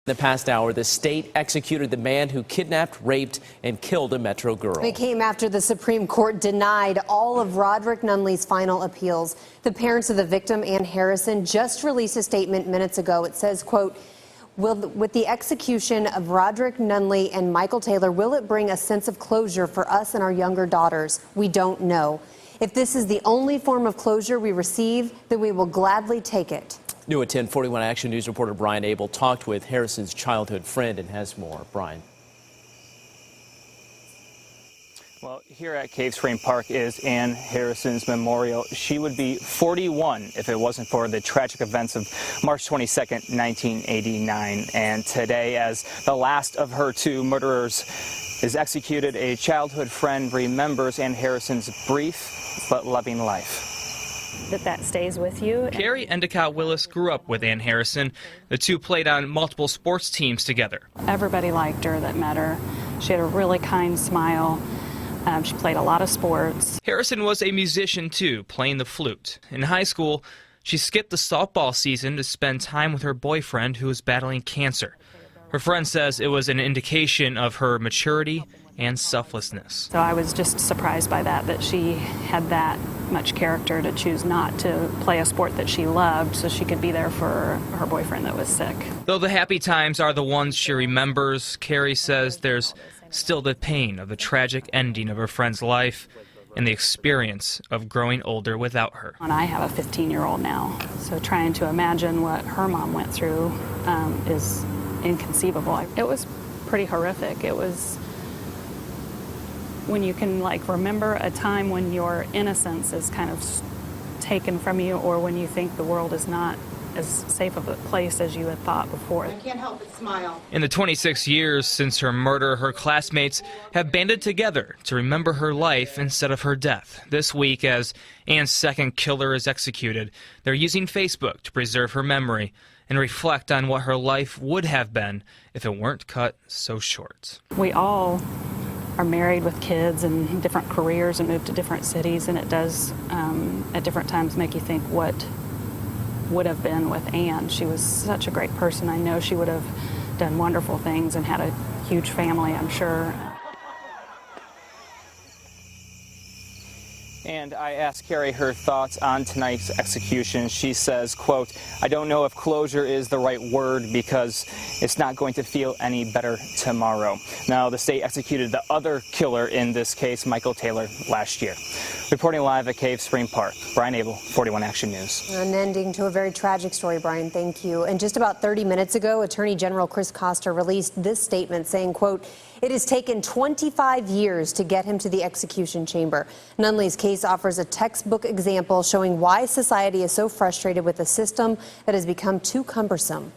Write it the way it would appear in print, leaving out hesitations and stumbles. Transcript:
In the past hour, the state executed the man who kidnapped, raped, and killed a Metro girl. It came after the Supreme Court denied all of Roderick Nunley's final appeals. The parents of the victim, Ann Harrison, just released a statement minutes ago. It says, quote, with the execution of Roderick Nunley and Michael Taylor, will it bring a sense of closure for us and our younger daughters? We don't know. If this is the only form of closure we receive, then we will gladly take it. New at 10:41 Action News reporter Brian Abel talked with Harrison's childhood friend and has more. Brian. Well, here at Cave Spring Park is Ann Harrison's memorial. She would be 41 if it wasn't for the tragic events of March 22nd, 1989. And today, as the last of her two murderers is executed, a childhood friend remembers Ann Harrison's brief but loving life. That stays with you. Carrie Endicott Willis grew up with Ann Harrison. The two played on multiple sports teams together. Everybody liked her that met her. She had a really kind smile. She played a lot of sports. Harrison was a musician too, playing the flute. In high school, she skipped the softball season to spend time with her boyfriend who was battling cancer. Her friend says it was an indication of her maturity and selflessness. So I was just surprised by that she had that much character to choose not to play a sport that she loved so she could be there for her boyfriend that was sick. Though the happy times are the ones she remembers, Carrie says there's still the pain of the tragic ending of her friend's life and the experience of growing older without her. And I have a 15-year-old now, so trying to imagine what her mom went through is inconceivable. It was pretty horrific. It was when you can remember a time when your innocence is kind of taken from you, or when you think the world is not as safe of a place as you had thought before. I can't help but smile. In the 26 years since her murder, her classmates have banded together to remember her life instead of her death. This week, as Ann's second killer is executed, they're using Facebook to preserve her memory and reflect on what her life would have been if it weren't cut so short. We all are married with kids and different careers and moved to different cities, and it does at different times make you think what would have been with Ann. She was such a great person. I know she would have done wonderful things and had a huge family, I'm sure. And I asked Carrie her thoughts on tonight's execution. She says, quote, I don't know if closure is the right word because it's not going to feel any better tomorrow. Now, the state executed the other killer in this case, Michael Taylor, last year. Reporting live at Cave Spring Park, Brian Abel, 41 Action News. An ending to a very tragic story, Brian. Thank you. And just about 30 minutes ago, Attorney General Chris Coster released this statement saying, quote, it has taken 25 years to get him to the execution chamber. Nunley's case offers a textbook example showing why society is so frustrated with a system that has become too cumbersome.